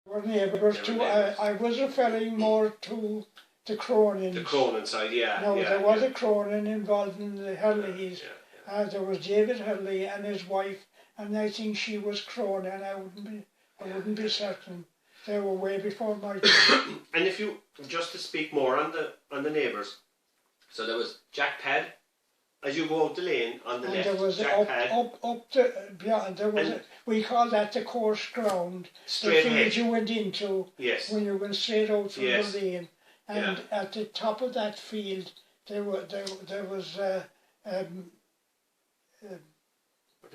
Were neighbours They were too. neighbours. I was referring more to the Cronins. The Cronin side, yeah. No, yeah, there was yeah. a Cronin involved in the Yeah, Hurleys. yeah, There was David Hurley and his wife, and I think she was Cronin. I wouldn't be certain. They were way before my time. And if you, just to speak more on the neighbours, so there was Jack Pad, as you go out the lane on the And left, there was Jack Pad, up to beyond. There was And- we call that the course ground. straight the field ahead. you went into Yes. when you went straight out from Yes. the lane. And at the top of that field, there was The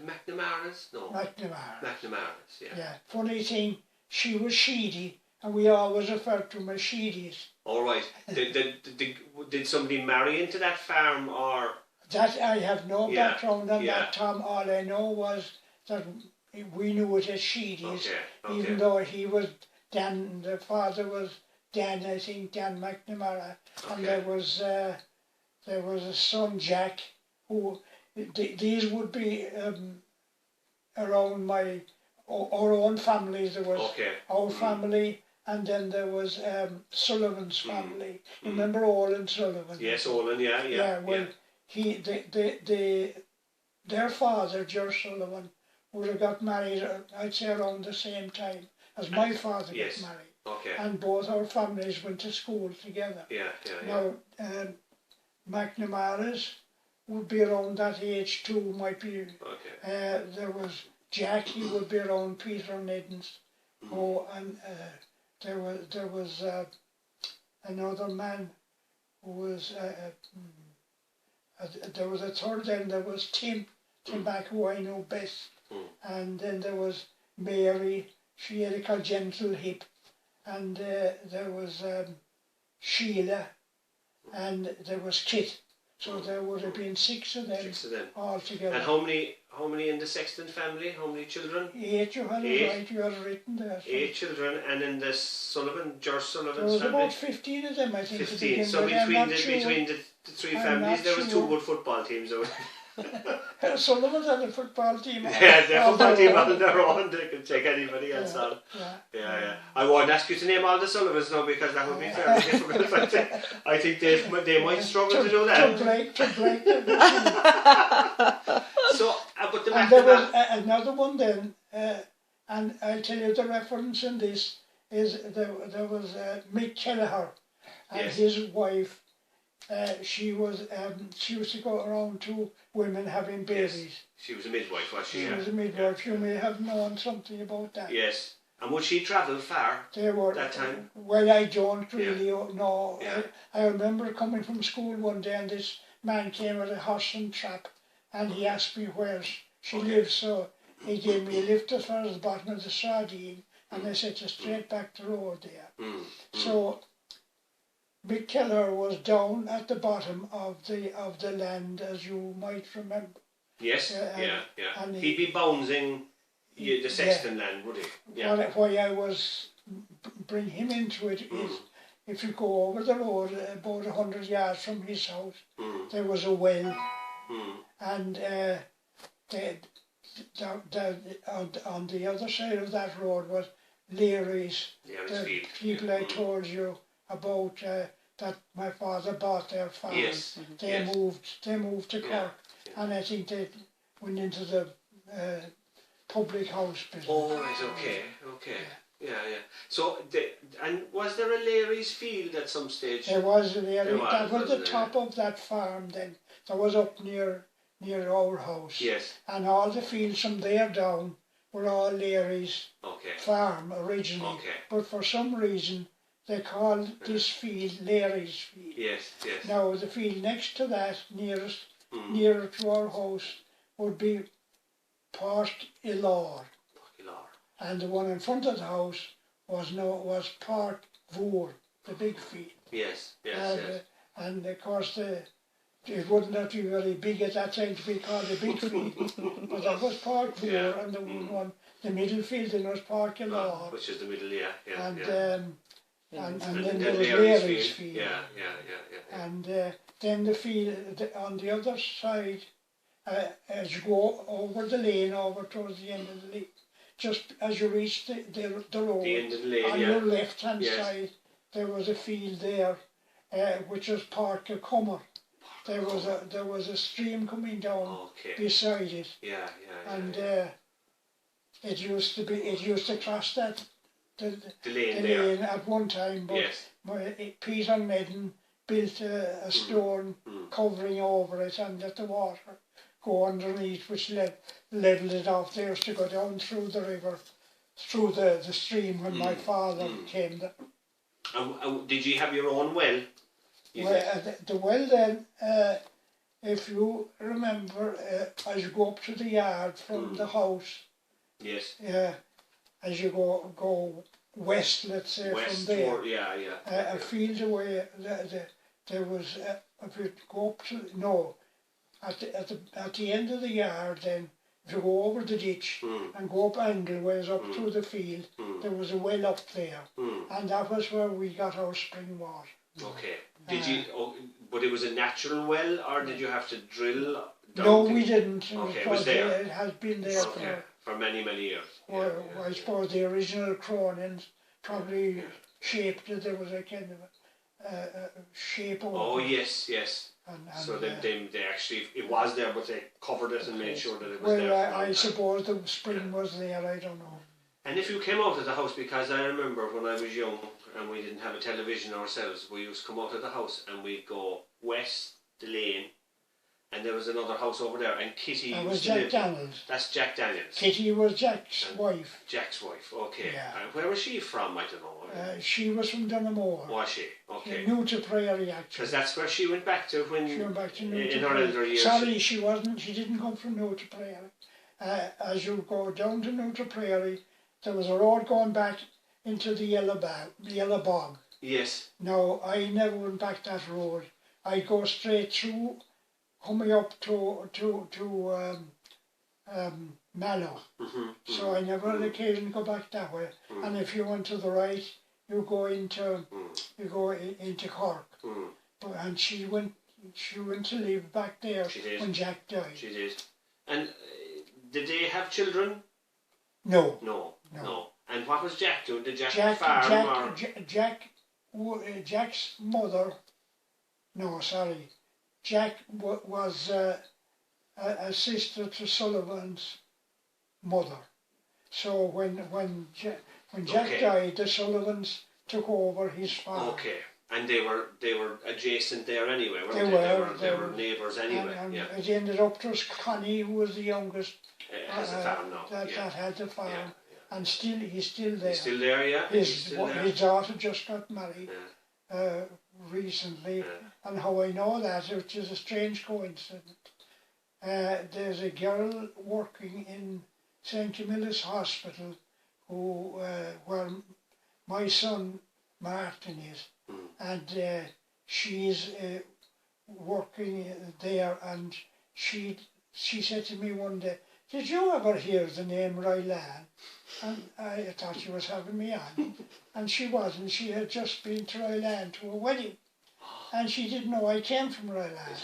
McNamara's? No. McNamara. McNamara's, yeah. Yeah. Funny thing, she was Sheedy, and we always referred to them as Sheedies. All right. Did somebody marry into that farm, or? That I have no Yeah, background on yeah. that, Tom. All I know was that we knew it as Sheedies, Okay. even though he was Dan. The father was Dan, I think, Dan McNamara, and Okay. there was a son, Jack, who these would be around our own families. There was Okay. our family, and then there was Sullivan's family. Remember Olin Sullivan? Yes, Olin, yeah. Yeah, well, their father, George Sullivan, would have got married, I'd say around the same time as my father Yes. got married. Okay. And both our families went to school together. Yeah. Now, McNamara's would be around that age too, might be. Okay. There was Jack, he would be around Peter Neddens. Oh, and there was another man who was there was a third. Then there was Tim back, who I know best, and then there was Mary. She had a called Gentle Hip, and there was Sheila, and there was Kit. So there would have been six of them altogether. And how many in the Sexton family? How many children? 8, you had it right, you had it written there. So 8 children, and in the George Sullivan's there was family? about 15 of them, I think. 15. So between the three families, there was 2 good football teams. Sullivan's had a football team. Yeah, their football team on their own. They can take anybody else on. Yeah. I won't ask you to name all the Sullivans now, because that would be very difficult. I think they might struggle to do that. To break So, but the and there was another one then, and I'll tell you the reference in this is there was Mick Kelleher and his wife. She used to go around to women having babies. Yes. She was a midwife, was she? She was a midwife. You may have known something about that. Yes. And would she travel far that time? Well, I don't really know. Yeah. I remember coming from school one day, and this man came with a horse and trap, and he asked me where she lived, so he gave me a lift as far as the bottom of the sardine, and I said to straight back the road there. So Mick Kelleher was down at the bottom of the land, as you might remember. Yes, yeah. And he'd be bouncing the Sexton land, would he? Yeah. Why I was bring him into it is, if you go over the road about 100 yards from his house, there was a well, and on the other side of that road was Leary's, the people I told you about, that my father bought their farm. Yes. They moved to Cork, and I think they went into the public house business. Oh, right, okay. Yeah. So, and was there a Leary's field at some stage? There was a Leary's. That was the wasn't top of that farm then. That was up near our house. Yes. And all the fields from there down were all Leary's farm originally. Okay. But for some reason, they called this field Leary's field. Yes. Now, the field next to that, nearer to our house, would be Port Ilor. And the one in front of the house was Port Vour, the big field. Yes. And of course, it wouldn't have to be very big at that time to be called a big field. But that was Port Vour, and the one, the middle field, then was Port Ilor. Which is the middle, And then there was Leary's field. Yeah. And then the field on the other side, as you go over the lane, over towards the end of the lane, just as you reach the road, The end of the lane, on yeah. your left hand Yes. side, there was a field there, which was Park of Cummer. There was a stream coming down Okay. beside it, Yeah, and yeah. it used to cross the The lane the there. lane at one time, but Yes. Peter Medden built a stone covering over it and let the water go underneath, which levelled it off there to go down through the river, through the stream when my father came there. Did you have your own well? The well then, if you remember, as you go up to the yard from the house, Yes. as you go west, let's say, West from there, toward, yeah. a field away, there was, if you go up to, no, at the end of the yard then, if you go over the ditch and go up Angleways up through the field, there was a well up there, and that was where we got our spring water. Okay. Did you? But it was a natural well, or did you have to drill down? No, we didn't. Okay, it was there. It has been there for many years. I suppose the original Cronins probably shaped it. There was a kind of a shape over Oh it. yes. And so they actually, it was there, but they covered it and made sure that it was well, there. Well, I suppose the spring was there. I don't know. And if you came out of the house, because I remember when I was young and we didn't have a television ourselves, we used to come out of the house and we'd go west the lane, and there was another house over there, and Kitty That used was to Jack live. Daniels. That's Jack Daniels. Kitty was Jack's wife. Jack's wife, okay. Yeah. Where was she from? I don't know. She was from Dunamore. Was she? Okay. New to Prairie, actually. Because that's where she went back to when She went back to New in to her Prairie. elder years. Sorry, she wasn't. She didn't come from New to Prairie. As you go down to New to Prairie, there was a road going back into the Yellow Bog. Yes. Now, I never went back that road. I go straight through, coming up to Mallow. So I never had occasion to go back that way. And if you went to the right, you go into Cork. And she went to live back there when Jack died. She did. And did they have children? No. No. And what was Jack doing? Did Jack farm Jack's mother, no, sorry, Jack was a sister to Sullivan's mother. So when Jack died, the Sullivans took over his farm. Okay. And they were adjacent there anyway, weren't they? They were neighbours anyway. And yeah. it ended up to us Connie, who was the youngest, Has a farm now. that had the farm. Yeah. And he's still there. He's still there, yeah. His daughter just got married recently, and how I know that, which is a strange coincidence. There's a girl working in St. Camillus Hospital who, where my son Martin is, and she's working there, and she said to me one day, "Did you ever hear the name Rylan?" And I thought she was having me on, and she wasn't. She had just been to Rylan to a wedding, and she didn't know I came from Rylan.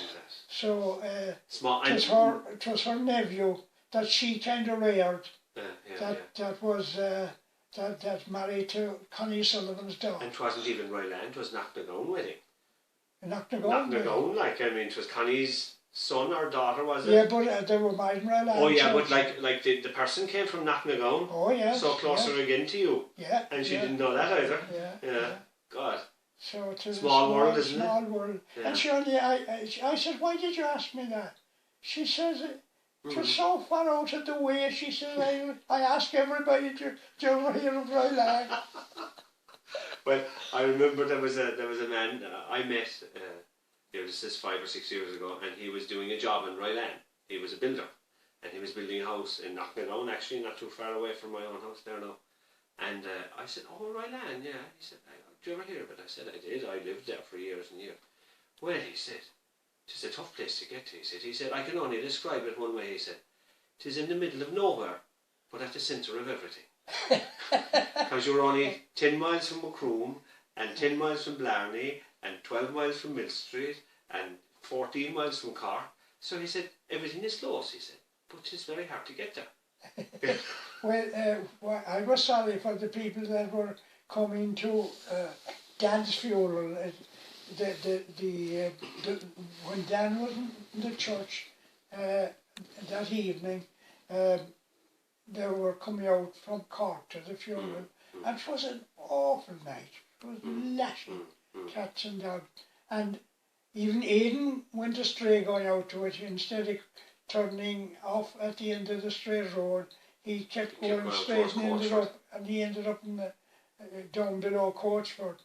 So it was her nephew that she kind of reared. That was that married to Connie Sullivan's daughter. And it wasn't even Ryland, it was Knocknagown wedding. Knocknagown, like, I mean, it was Connie's son or daughter, was it? Yeah, but they were married in Ryland. Oh yeah, but like the person came from Knocknagown. Oh yeah. So closer again to you. Yeah. And she didn't know that either. Yeah. God. So it's a small world, isn't it? Small world. Yeah. And she only, I said, "Why did you ask me that?" She says, "It was so far out of the way." She says, I ask everybody to ever hear of Ryland." Well, I remember there was a man I met, it was this 5 or 6 years ago, and he was doing a job in Ryland. He was a builder, and he was building a house in Knocknagown, actually not too far away from my own house there now. And I said, "Oh, Ryland, yeah." He said, "Do you ever hear of it?" I said, "I did. I lived there for years and years." "Well," he said, "'tis a tough place to get to," he said. "I can only describe it one way," he said. "'Tis in the middle of nowhere, but at the centre of everything." Because you're only 10 miles from Macroom, and 10 miles from Blarney, and 12 miles from Mill Street, and 14 miles from Cork. So he said, everything is close, he said, but it's very hard to get there. I was sorry for the people that were coming to Dan's funeral. When Dan was in the church that evening, they were coming out from Cork to the funeral, and it was an awful night. It was lashing, cats and dogs, and even Aidan went astray going out to it. Instead of turning off at the end of the straight road, he kept going straight and he ended up in the, down below Coachford.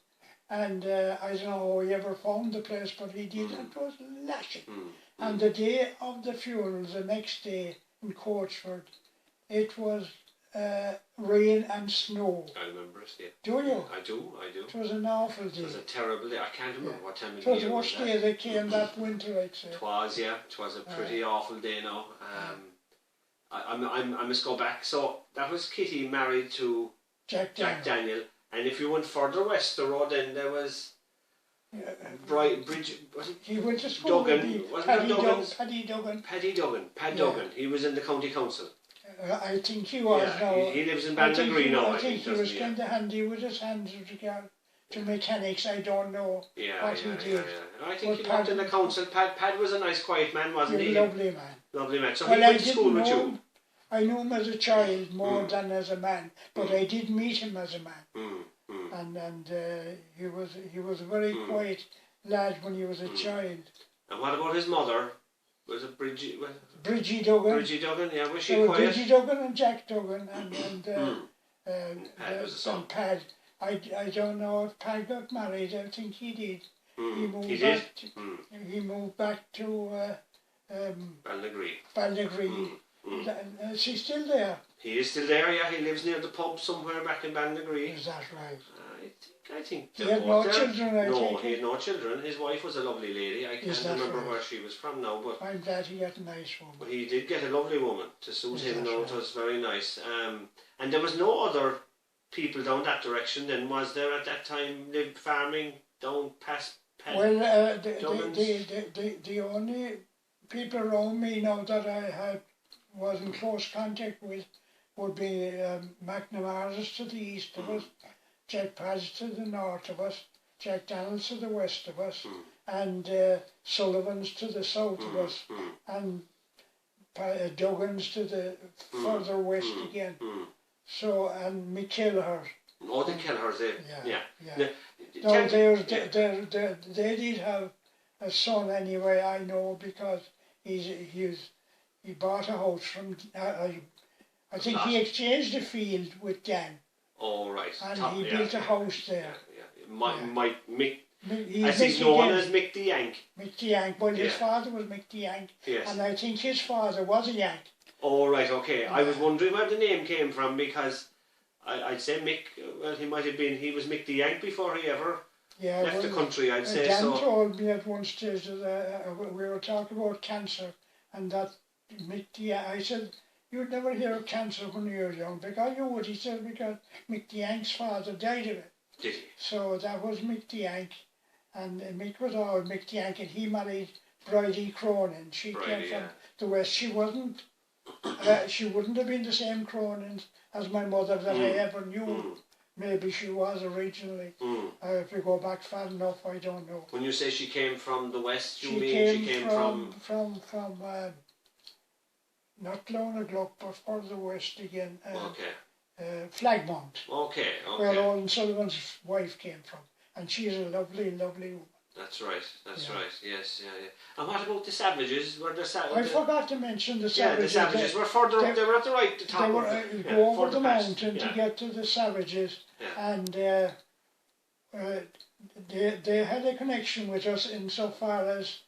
And I don't know how he ever found the place, but he did. It was lashing. And the day of the funeral, the next day in Coachford, it was rain and snow. I remember it, yeah. Do you? I do. It was an awful day. It was a terrible day. I can't remember what time of It year was the worst day that came that winter, I'd say. It was, yeah. It was a pretty awful day now. I must go back. So that was Kitty married to Jack Daniel. And if you went further west the road, then there was Bridge. He went to school Duggan. Paddy Duggan. Paddy Duggan. Duggan. He was in the county council. I think he was now. He lives in Ballinagree now. I think he was kind of handy with his hands with regard to mechanics. I don't know what he did. I think he worked in the council. Pad was a nice, quiet man, wasn't he? Lovely man. Lovely man. So he went to school with you. I knew him as a child more than as a man, but I did meet him as a man. And he was a very quiet lad when he was a child. And what about his mother? Was it Bridgie? Bridgie Duggan. Bridgie Duggan, yeah. Was she quiet? Bridgie Duggan and Jack Duggan and Pad was the son. Pad. I don't know if Pad got married. I think he did. He moved back to Ballinagre. Is he still there? He is still there, yeah. He lives near the pub somewhere back in Ballinagre. Is that right? I think he had no children, he had no children. His wife was a lovely lady. I can't remember where she was from now, but I'm glad he got a nice woman. But he did get a lovely woman to suit him. Now it was very nice. And there was no other people down that direction then, was there at that time? Lived farming down past Well, the only people around me now that I was in close contact with would be McNamara's to the east of us, Jack Pads to the north of us, Jack Daniels to the west of us, and Sullivan's to the south of us, and Duggan's to the further west again. So, and Mick Kelleher. Oh, the Kelleher's there. Yeah. No, they did have a son anyway, I know, because he bought a house from, I think he exchanged a field with Dan. Oh, right. And he built a house there. Mick, as he's known as Mick the Yank. Mick the Yank. Well, his father was Mick the Yank. Yes. And I think his father was a Yank. Oh, right, okay. I was wondering where the name came from, because I'd say Mick, well, he was Mick the Yank before he ever left the country, I'd say. Dan told me at one stage that we were talking about cancer, and that Mick the Yank, I said, you'd never hear of cancer when you were young. Because you would, he said, because Mick the Yank's father died of it. Did he? So that was Mick the Yank, and Mick was all Mick the Yank, and he married Bridie Cronin. She came from the west. She wasn't, she wouldn't have been the same Cronin as my mother that I ever knew. Maybe she was originally. If we go back far enough, I don't know. When you say she came from the west, you mean she came from not Clonaglock, but further west again. Flagmount. Okay. Where Owen Sullivan's wife came from. And she's a lovely, lovely woman. That's right, right, yes, yeah. And what about the Savages? I forgot to mention the Savages. Yeah, the Savages were further up, they were at the right, the top. They were go over the mountain to get to the Savages. And they had a connection with us insofar as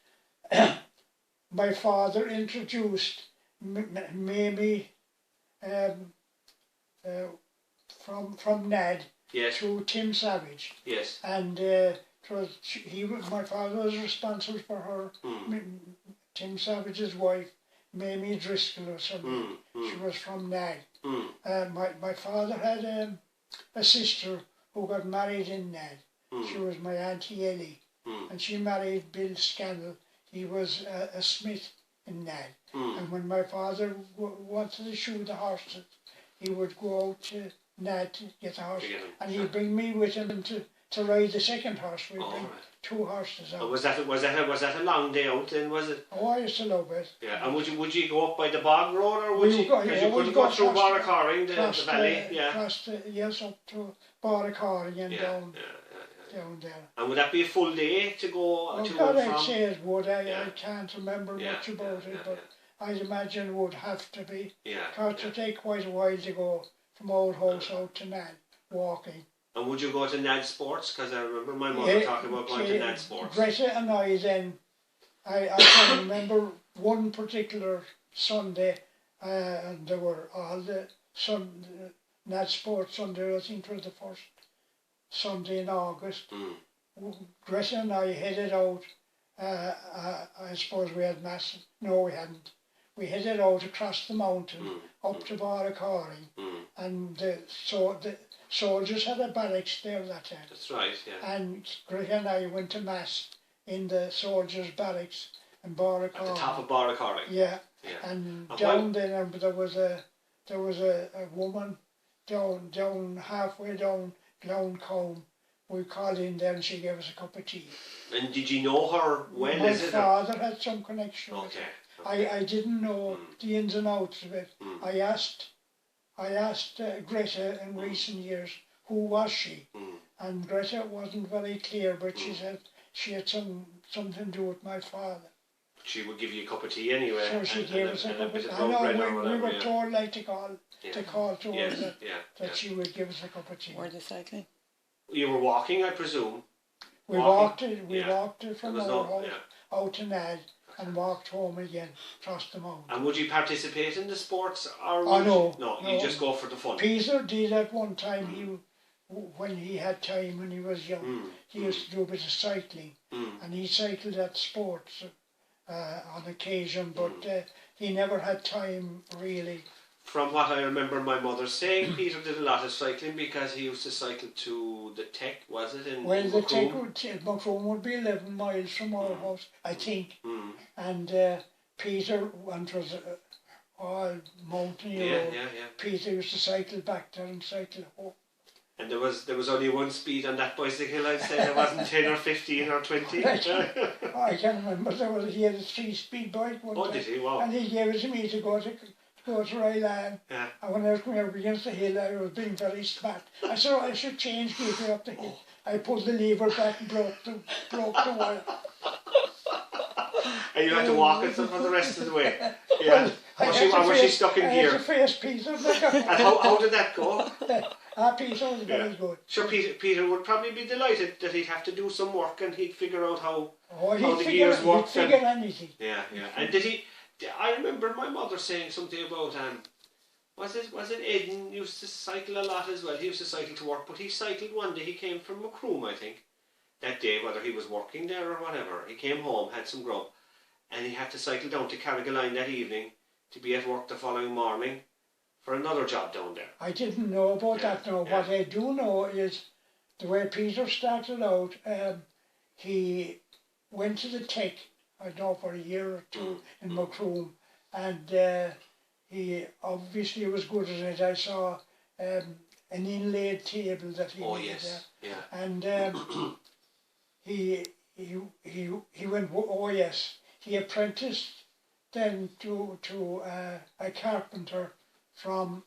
my father introduced Mamie from Ned to Tim Savage. Yes. And my father was responsible for her, Tim Savage's wife, Mamie Driscoll or something. She was from Nag. My father had a sister who got married in Nag. She was my Auntie Ellie. And she married Bill Scannell. He was a smith in Ned. Mm. And when my father wanted to shoe the horses, he would go out to Ned to get the horse, and he'd bring me with him to ride the second horse. We'd bring 2 horses out. And was that a long day out then? Was it? Oh, I used to love it. Yeah. And would you go up by the bog road, or would you? Because you couldn't go through Borracarring, the valley. Yes, up to Borracarring and down there. And would that be a full day to go to God, and from? I'd say it would. I can't remember much about it, but I'd imagine it would have to be. Because it would take quite a while to go from Old House out to Ned, walking. And would you go to Ned Sports? Because I remember my mother talking about going to Ned Sports. Greta and I then, I can remember one particular Sunday, and there were all the Ned Sports Sunday, I think it was the first Sunday in August. Greta and I headed out, I suppose we had mass, no we hadn't. We headed out across the mountain up to Borracarring, and the soldiers had a barracks there that time. That's right, yeah. And Greta and I went to mass in the soldiers' barracks in Borracarring. At the top of Borracarring. Yeah. And down there there was a woman down halfway down Glouncombe. We called in there and she gave us a cup of tea. And did you know her well? My father had some connection with her. I didn't know the ins and outs of it. I asked Greta in recent years, who was she? And Greta wasn't very clear, but she said she had something to do with my father. She would give you a cup of tea anyway. So she gave us a cup of tea. I know, we were told like to call to her that she would give us a cup of tea. Or the cycling. You were walking, I presume? We walked from our house out to Ned and walked home again across the mountain. And would you participate in the sports? Or no. No, you just go for the fun. Peter did at one time, when he had time when he was young, he used to do a bit of cycling. And he cycled at sports on occasion, but he never had time really. From what I remember my mother saying, Peter did a lot of cycling because he used to cycle to the Tech, was it? The Tech, Macroom would be 11 miles from our house, I think. And Peter, and it was all mountain road, Peter used to cycle back there and cycle home. And there was only one speed on that bicycle, I'd say. There wasn't 10 or 15 or 20. I can't remember. He had a 3-speed bike one time. Did he? Wow. And he gave it to me to go to Ryland. And when I was coming up against the hill, I was being very smart. I said, I should change gear up the hill. I pulled the lever back and broke the wire. And you had to walk it for the rest of the way. Yeah. Was she stuck in gear? I had to face Peter. And how did that go? Peter was very good. Sure, Peter would probably be delighted that he'd have to do some work and he'd figure out how the gears worked. He'd figure anything. Yeah. And did he? I remember my mother saying something about was it Eden used to cycle a lot as well. He used to cycle to work, but he cycled one day. He came from Macroom, I think, that day, whether he was working there or whatever. He came home, had some grub, and he had to cycle down to Carrigaline that evening to be at work the following morning for another job down there. I didn't know about that now. What I do know is the way Peter started out, he went to the Tech, I don't know, for a year or two in Macroom, and he obviously was good at it. I saw an inlaid table that he made there. And he went, he apprenticed then to a carpenter from,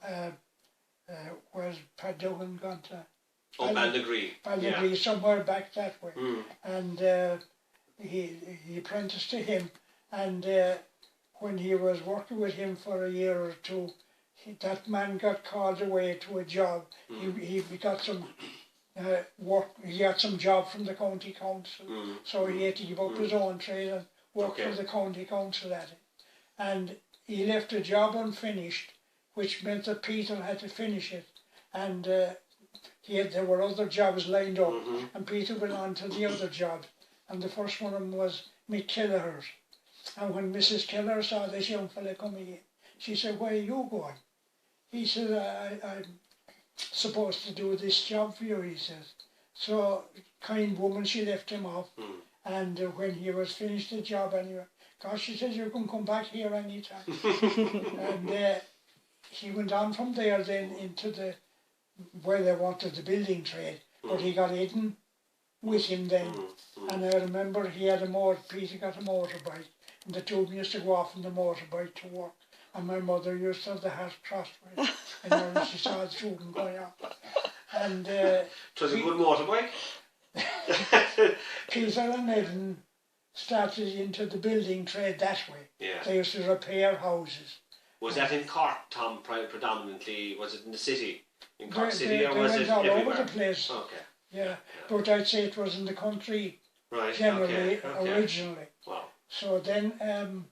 where's Pat Duggan gone to? Balnagree. Somewhere back that way. And he apprenticed to him, and when he was working with him for a year or two, that man got called away to a job. He got some work. He got some job from the county council, so he had to give up his own trade and work for the county council at it. And he left the job unfinished, which meant that Peter had to finish it. And there were other jobs lined up, and Peter went on to the other job. And the first one of them was Mick Kelleher's. And when Mrs. Kelleher saw this young fella coming in, she said, "Where are you going?" He said, "I'm supposed to do this job for you," he says. So, kind woman, she left him off. And when he was finished the job anyway, Gosh, he said, you can come back here anytime. And he went on from there then into the, where they wanted the building trade, but he got Eden with him then. And I remember he had Peter got a motorbike, and the two of them used to go off on the motorbike to work. And my mother used to have the hat crossways, and when she saw the two of them going on. And it was a good motorbike. Peter and Eden started into the building trade that way. Yeah. They used to repair houses. Was that in Cork, Tom, predominantly? Was it in the city? In Cork They City, or was went it all everywhere? over the place. Okay. Yeah, but I'd say it was in the country Right. generally, Okay. originally. Wow. So then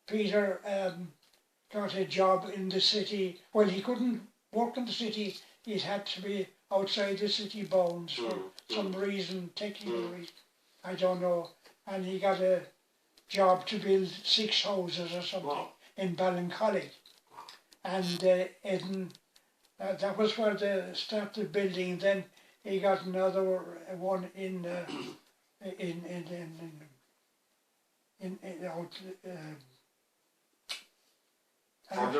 Peter got a job in the city. Well, he couldn't work in the city. It had to be outside the city bounds for some reason, technical reason. I don't know. And he got a job to build 6 houses or something in Ballincollig. And Eden, that was where they started building. Then he got another one in out.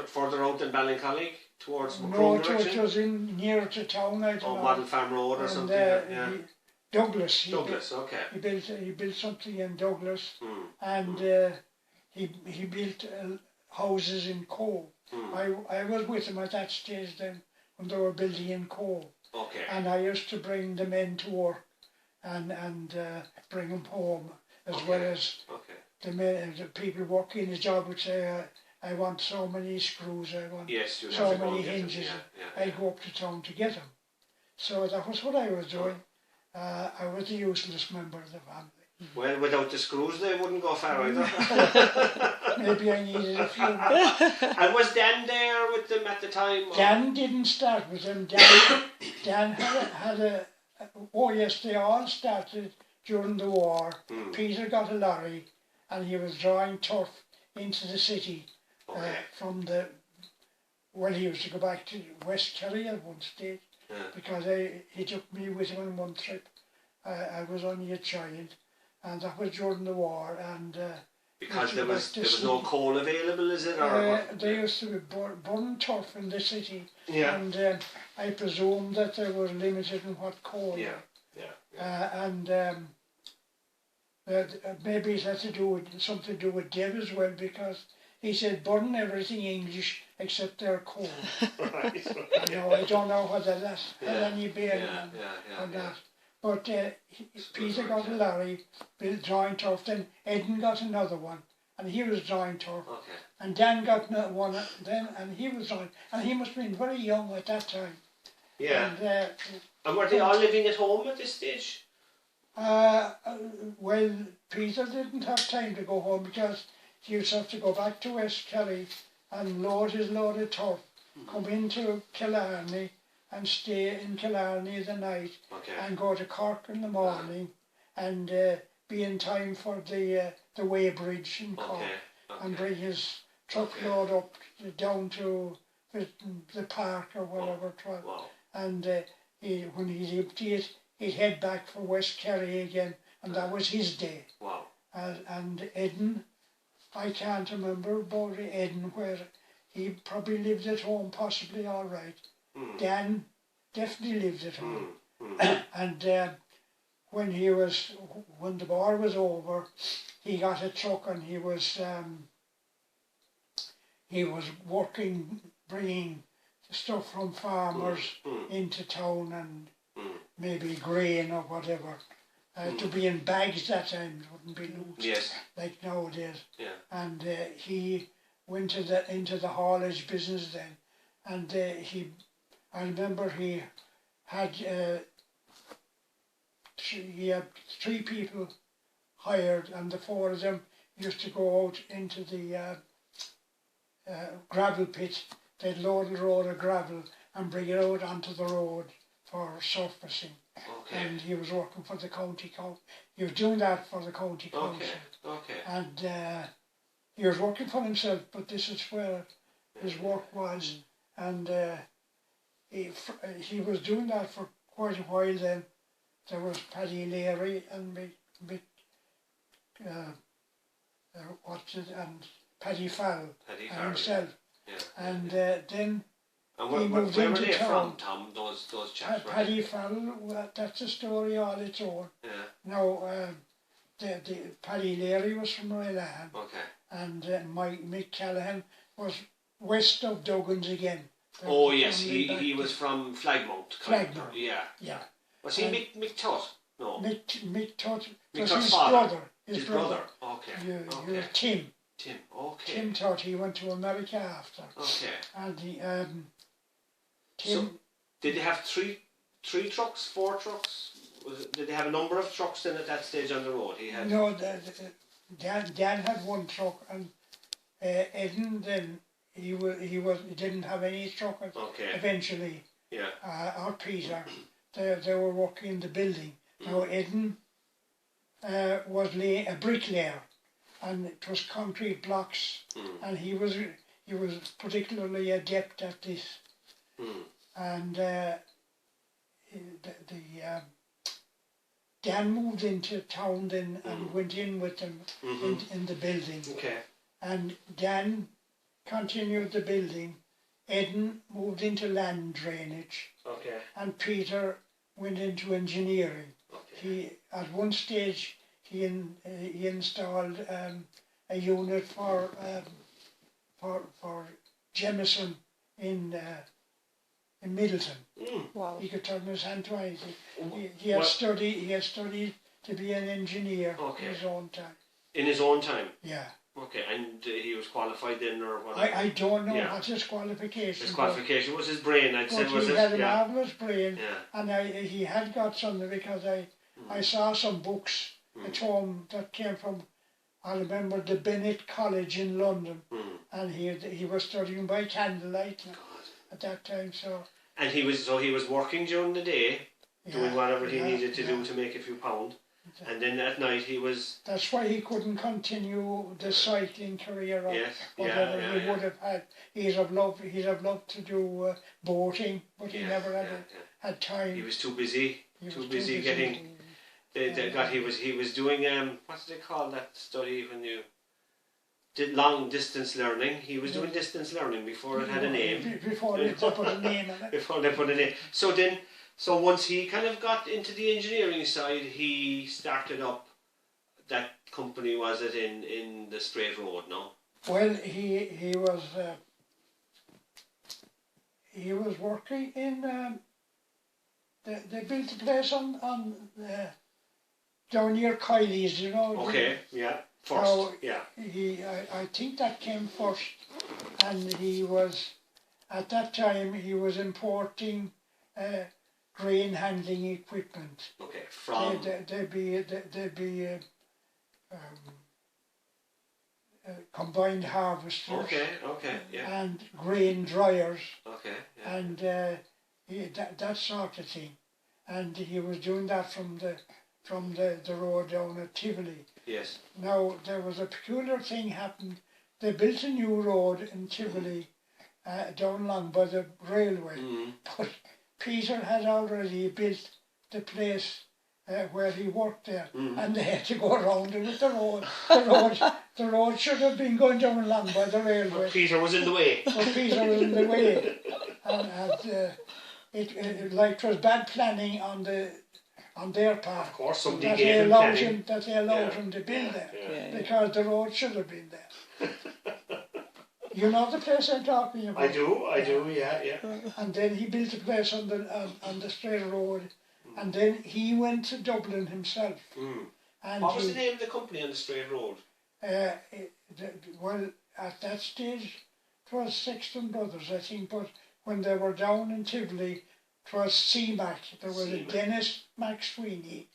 Further out than Ballincollig, towards No, Macroom it direction? was in near to town. I don't know. Model Farm Road or And, something? Yeah. Douglas. Douglas, okay. He built something in Douglas, and he built houses in Cove. I was with him at that stage then when they were building in Cove. Okay. And I used to bring the men to work and bring them home, as well as the people working the job would say, I want so many screws, I want so many hinges. I'd go up to town to get them. So that was what I was doing. I was a useless member of the family. Well, without the screws, they wouldn't go far either. Maybe I needed a few. And was Dan there with them at the time? Or? Dan didn't start with them. Dan had a oh yes, they all started during the war. Peter got a lorry and he was drawing turf into the city from the, well, he used to go back to West Kerry at one stage because he took me with him on one trip. I was only a child, and that was during the war. And because there was no coal available, is it? Or they used to be burning turf in the city, yeah. And I presume that they were limited in what coal. And maybe it had to do with something to do with Dave as well, because he said burn everything English except their coal. Right. I don't know whether that had any bearing on that. But Peter got a lorry, built drawing turf, then Eden got another one, and he was drawing turf. Okay. And Dan got one then, and he was drawing, and he must have been very young at that time. Yeah. And were they all living at home at this stage? Well, Peter didn't have time to go home because he used to have to go back to West Kerry and load his load of turf, come into Killarney and stay in Killarney the night, and go to Cork in the morning and be in time for the weighbridge in Cork, and bring his truckload up down to the park or whatever it was. Wow. And when he'd empty it, he'd head back for West Kerry again, and that was his day. Wow. And Eden, I can't remember about Eden, where he probably lived at home, possibly all right. Dan definitely lived at home. And when the war was over, he got a truck and he was working, bringing stuff from farmers into town, and maybe grain or whatever. To be in bags that time, it wouldn't be loose like nowadays. Yeah. And he went into the haulage business then, and I remember he had 3 people hired, and the 4 of them used to go out into the gravel pit. They'd load a load of gravel and bring it out onto the road for surfacing. Okay. And he was working for the county council. He was doing that for the county council. Okay. And he was working for himself, but this is where his work was. And he was doing that for quite a while then. There was Paddy Leary and and Paddy Farrell Paddy and Farrell, himself. yeah. And then And he where moved were into they town. from, Tom? Those chaps. Paddy Farrell, well, that's a story all its own. Yeah. Now, the Paddy Leary was from Royalahan, Okay. and Mick Callaghan was west of Duggins again. Oh yes, he was from Flagmount. Flagmount. Yeah. Yeah. Was he Mick Tutt? No. Mick Tutt was Tutt's his father. brother. His brother. Okay. You Tim. Tim. Okay. Tim Tutt. He went to America after. Okay. And he So, Tim. did they have three trucks, 4 trucks? Did they have a number of trucks then at that stage on the road? He had. No, Dan had one truck, and Eden then he didn't have any truck. Okay. Eventually, Yeah. or Peter, they were working in the building. Now Eden was a bricklayer, and it was concrete blocks, and he was particularly adept at this. And Dan moved into town then and went in with them in the building. Okay. And Dan continued the building. Eden moved into land drainage. Okay. And Peter went into engineering. Okay. He at one stage he installed a unit for Jemison in Middleton. Wow. He could turn his hand to anything. He had studied to be an engineer in his own time. In his own time? Yeah. Okay, and he was qualified then, or what? I don't know what his qualification. His qualification was his brain, I'd say. He had a marvellous brain, yeah. and he had got something because I saw some books at home that came from, I remember, the Bennett College in London, and he was studying by candlelight at that time. So. And he was working during the day, doing whatever he needed to do to make a few pounds, and then at night he was. That's why he couldn't continue the cycling career or whatever he would have had. He'd have loved to do boating, but he never had time. He was too busy. Too busy getting. He was doing what do they call that study when you did long distance learning? He was doing distance learning before it had a name. Before they put a name in it. Before they put a name. So once he kind of got into the engineering side, he started up that company. Was it in the Straight Road? No. Well, he was working in. They built a place on down near Kiley's, you know. Okay. Yeah. First. I think that came first, and he was at that time he was importing grain handling equipment. Okay. From. There'd be combined harvesters. Okay. Yeah. And grain dryers. Okay. Yeah. And that sort of thing, and he was doing that from the road down at Tivoli. Yes. Now there was a peculiar thing happened. They built a new road in Tivoli, down along by the railway, but Peter had already built the place where he worked there, and they had to go around it with the road. The road should have been going down along by the railway. But Peter was in the way. But Peter was in the way, and it was bad planning on their part. Of course, somebody that gave they him allowed planning. him that they allowed him to build there because the road should have been there. You know the place I'm talking about. I do, yeah. And then he built a place on the straight road, and then he went to Dublin himself. And what was the name of the company on the Straight Road? Well, at that stage, it was Sexton Brothers, I think, but when they were down in Tivoli, it was CMAC. There was a Dennis McSweeney,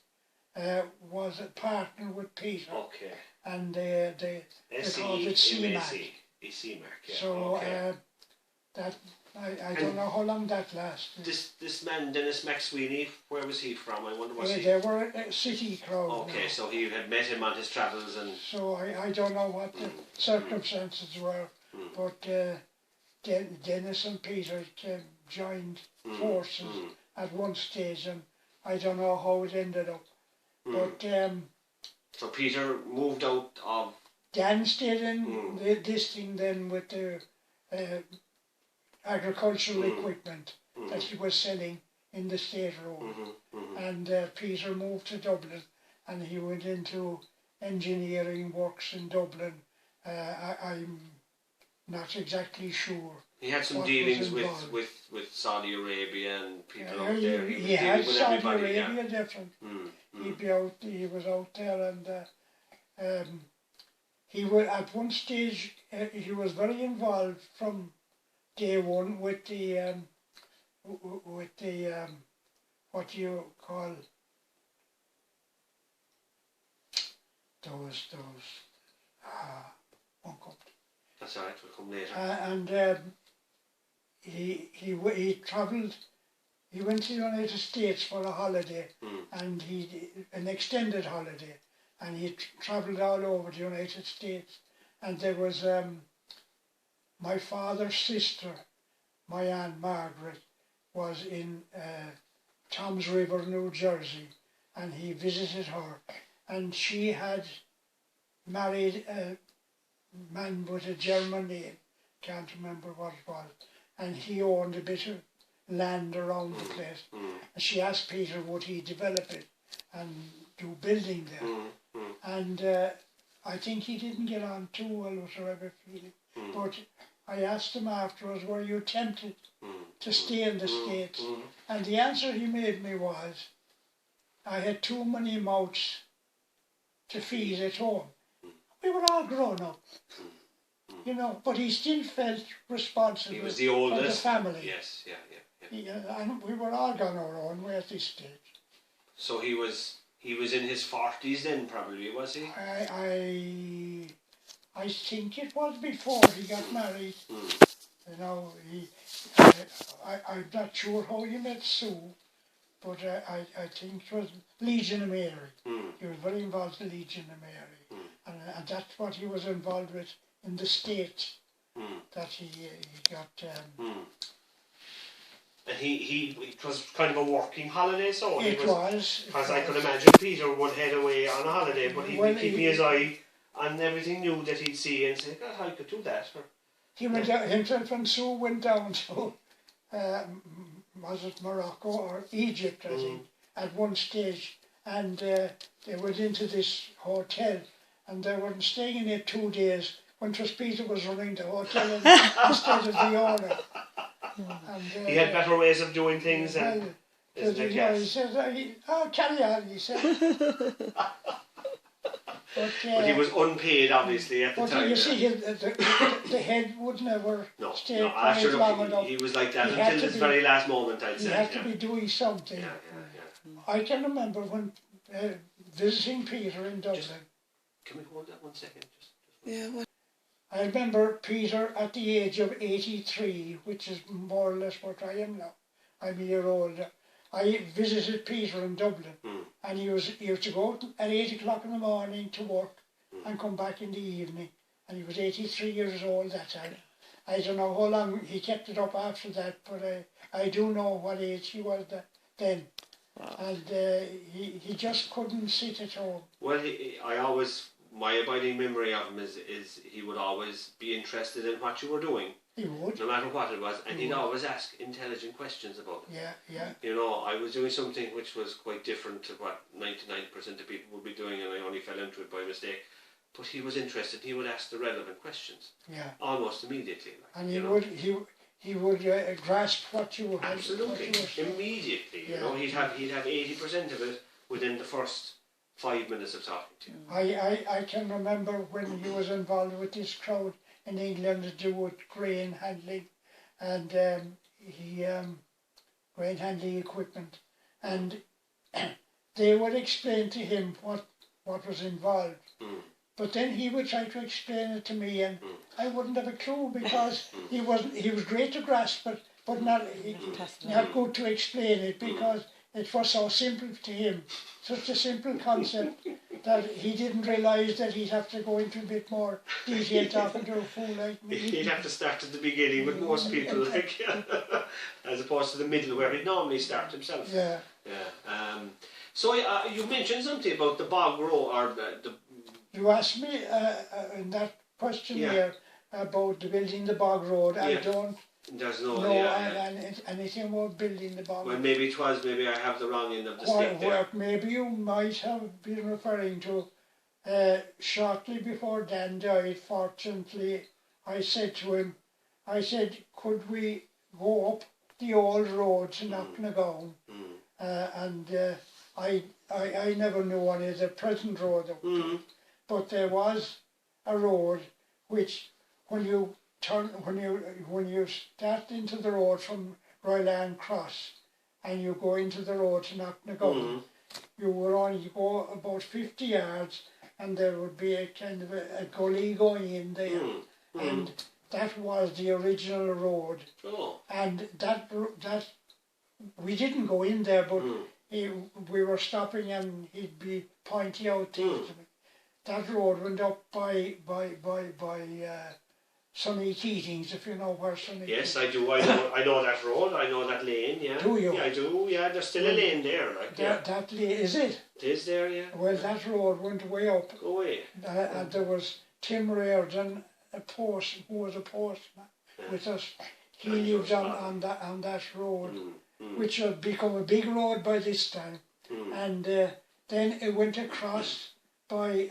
was a partner with Peter. Okay. And they called it CMAC. CMAC, yeah. So that I don't know how long that lasted. This man Dennis McSweeney, where was he from? I wonder was he. They were a city crowd. Okay, now. so he had met him on his travels and. So I don't know what the circumstances were, but Dennis and Peter joined forces at one stage, and I don't know how it ended up. But so Peter moved out of Dan stayed in this thing then with the agricultural equipment that he was selling in the State Road. And Peter moved to Dublin and he went into engineering works in Dublin. I'm not exactly sure. He had some dealings with Saudi Arabia and people out there. He was had dealing with Saudi everybody. Arabia different. He was out there, and he was at one stage. He was very involved from day one with the what you call those won't come. That's all right. We'll come later. And he travelled. He went to the United States for a holiday, and an extended holiday, and he travelled all over the United States. And there was my father's sister, my Aunt Margaret, was in Toms River, New Jersey, and he visited her, and she had married a man with a German name, can't remember what it was, and he owned a bit of land around the place. And she asked Peter would he develop it and do building there. And I think he didn't get on too well with her ever feeling. But I asked him afterwards, were you tempted to stay in the States? And the answer he made me was, I had too many mouths to feed at home. We were all grown up. You know, but he still felt responsible. He was the oldest. For the family. Yes, yeah. And we were all gone our own way at this stage. So he was in his 40s then, probably, was he? I think it was before he got married. You know, I'm not sure how he met Sue, but I think it was Legion of Mary. He was very involved in Legion of Mary, and that's what he was involved with in the States. That he got. And it was kind of a working holiday, so it was. Because I could imagine Peter would head away on a holiday, but he'd be keeping his eye on everything new that he'd see and say, God, I could do that. He went down, himself and Sue went down to, was it Morocco or Egypt, I think, at one stage, and they went into this hotel, and they were staying in it 2 days when Peter was running the hotel instead of the owner. And, he had better ways of doing things. Well, he said, oh, carry on, he said. But he was unpaid, obviously, at the time. But you see, the head would never stay quiet long enough. He was like that until his very last moment, I'd say. He had to be doing something. I can remember when visiting Peter in Dublin. Can we hold that 1 second? Yeah. I remember Peter at the age of 83, which is more or less what I am now. I'm a year older. I visited Peter in Dublin, and he used to go at 8 o'clock in the morning to work and come back in the evening. And he was 83 years old that time. I don't know how long he kept it up after that, but I do know what age he was then. Wow. And he just couldn't sit at home. Well, my abiding memory of him is he would always be interested in what you were doing. He would. No matter what it was, and he'd always ask intelligent questions about it. Yeah. You know, I was doing something which was quite different to what 99% of people would be doing, and I only fell into it by mistake. But he was interested. He would ask the relevant questions. Yeah. Almost immediately. And he would grasp what you had. Absolutely. Immediately. You know, he'd have 80% of it within the first 5 minutes of talking to you. I can remember when he was involved with this crowd in England to do with grain handling, and grain handling equipment, and they would explain to him what was involved. But then he would try to explain it to me, and I wouldn't have a clue because he was great to grasp it, but not good to explain it because it was so simple to him, such a simple concept that he didn't realise that he'd have to go into a bit more detail talking to a fool like me. He'd have to start at the beginning with most people, like, as opposed to the middle where he'd normally start himself. Yeah. So you mentioned something about the bog road, or the You asked me in that questionnaire about the building the bog road. I don't There's no, know yeah. anything about building the bog Well, road. maybe I have the wrong end of the stick there. Maybe you might have been referring to shortly before Dan died. Fortunately, I said to him, could we go up the old road to Knocknagown? And I never knew any of the present road up there. But there was a road which, when you start into the road from Royland Cross and you go into the road to Knocknagown, you would only go about 50 yards and there would be a kind of a gully going in there. And that was the original road. And that we didn't go in there, but we were stopping and he'd be pointing out things to me. That road went up by Sonny Keating's, if you know where Sonny Yes, I do. I know that road. I know that lane. Yeah. Do you? Yeah, I do. Yeah, there's still a lane there. Like that lane, is it? It is there. Yeah. Well, that road went way up. Go away. And there was Tim Reardon, who was a postman with us. He lived on that road, which had become a big road by this time. And then it went across by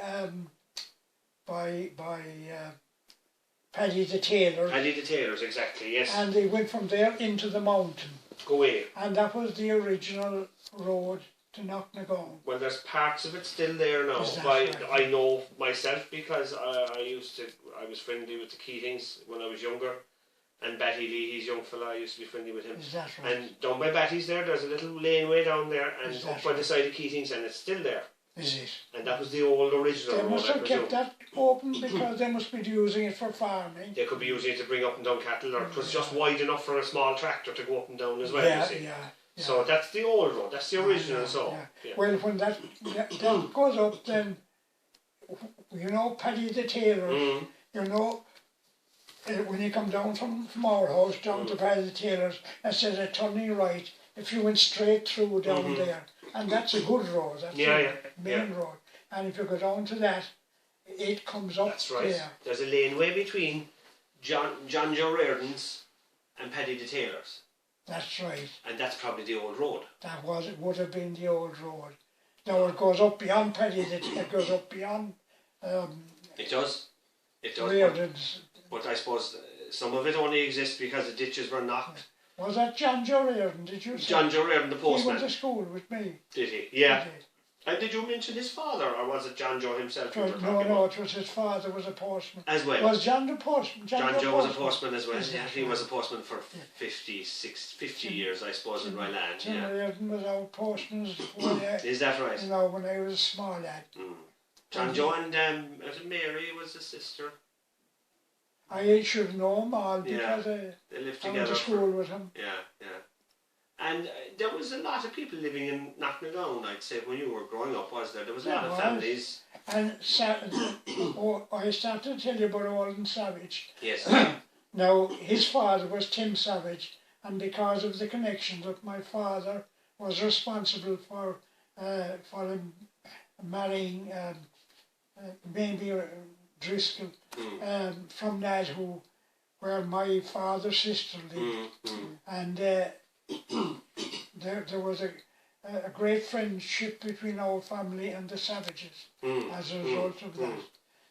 Paddy the Tailor. Paddy the Tailor's, exactly, yes. And they went from there into the mountain. Go away. And that was the original road to Knocknagown. Well, there's parts of it still there now. Right? I know myself because I was friendly with the Keatings when I was younger. And Batty Lee, he's young fella, I used to be friendly with him. Is that right? And down by Batty's there's a little laneway down there, and up by the side of Keating's, and it's still there. Is it? And that was the old original road. They must have kept that open because they must be using it for farming. They could be using it to bring up and down cattle, or it was just wide enough for a small tractor to go up and down as well, you see. Yeah. So that's the old road, that's the original, Yeah. Well, when that goes up, then, you know, Paddy the Tailor, you know, when you come down from our house down to Paddy the Tailor's, instead of turning right, if you went straight through down there, and that's a good road, that's the main road, and if you go down to that, it comes up there. There's a laneway between John Joe Reardon's and Paddy the Tailor's. That's right. And that's probably the old road. It would have been the old road. Now it goes up beyond Paddy, it goes up beyond it does. Reardon's. But I suppose some of it only exists because the ditches were knocked. Was that John Joe Reardon, did you say? John Joe Reardon, the postman. He went to school with me. Did he? Yeah. And did you mention his father, or was it John Joe himself? No, it was his father was a postman. As well. Was John the postman? John Joe was a postman as well. Yeah, he was a postman for 50 years, I suppose, in Ryland. Tim Reardon was our postman. Is that right? You know, when I was a small lad. John Joe and Mary was a sister. I should know them all because they lived together. I went to school with him. Yeah. And there was a lot of people living in Knocknagown, I'd say, when you were growing up, was there? There was a lot of families. And I started to tell you about Olin Savage. Yes. Now, his father was Tim Savage, and because of the connections that my father was responsible for him marrying maybe Driscoll from that where my father's sister lived. And there was a great friendship between our family and the Savages as a result of that.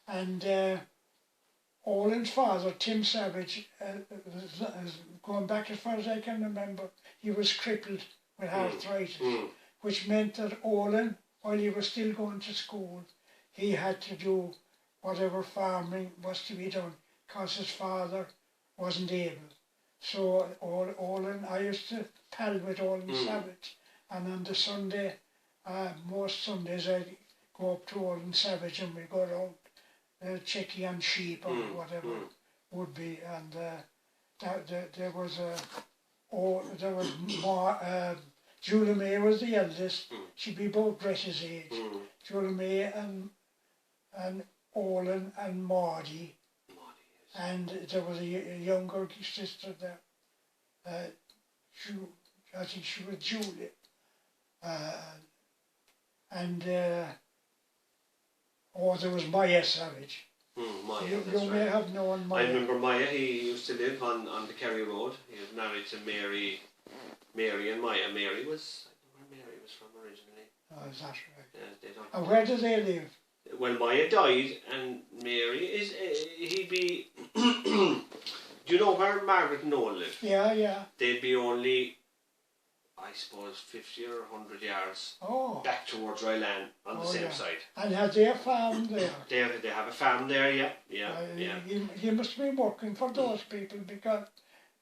And Olin's father, Tim Savage, going back as far as I can remember, he was crippled with arthritis, which meant that Olin, while he was still going to school, he had to do whatever farming was to be done because his father wasn't able. So Olin, I used to pal with Olin Savage, and on the Sunday, most Sundays I'd go up to Olin Savage and we'd go around checking on sheep or whatever would be, and there was more. Julia May was the eldest. She'd be about Greta's age. Julia May and Olin and Maudie. And there was a younger sister there. I think she was Julia. And Oh, there was Maya Savage. Maya, You that's may right. have known I Maya. remember Maya. He used to live on the Kerry Road. He was married to Mary and Maya. Mary was, I don't know where Mary was from originally. Oh, is that right? They don't. And where do they live? Well, Maya died, and Mary is. He'd be. Do you know where Margaret and Noel lived? Yeah, yeah. They'd be only, I suppose, 50 or 100 yards Oh. back towards Ryland on the same yeah. side. And had they a farm there? They have a farm there, yeah. He must have been working for those people because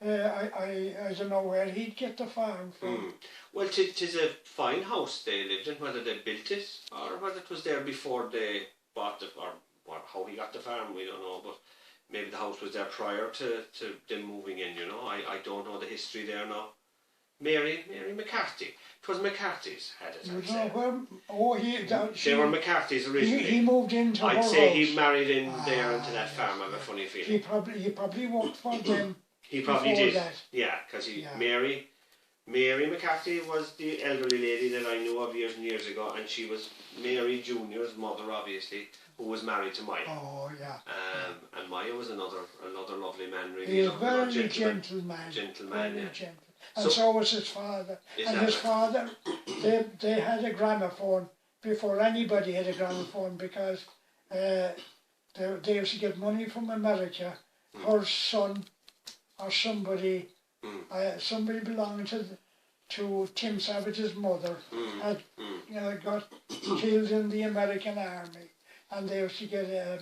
I don't know where he'd get the farm from. Well, 'tis a fine house they lived in, whether they built it or whether it was there before they bought it, or how he got the farm, we don't know, but maybe the house was there prior to them moving in, you know. I don't know the history there now. Mary McCarthy. It was McCarthy's had it, You I'd know say. where? Oh, They were McCarthy's originally. He moved into I'd her say house. he married in there into that yes, farm, I have a funny feeling. He probably worked for them. He probably before did. that. Yeah, because Yeah. Mary McCarthy was the elderly lady that I knew of years and years ago, and she was Mary Junior's mother, obviously, who was married to Maya. Oh, yeah. And Maya was another lovely man, really. He was Another very gentleman. Gentleman, Very yeah. gentle. And so was his father. Is And that his right? father, they had a gramophone before anybody had a gramophone because they used to get money from America. Her son or somebody belonging to Tim Savage's mother had got killed in the American army, and they used to get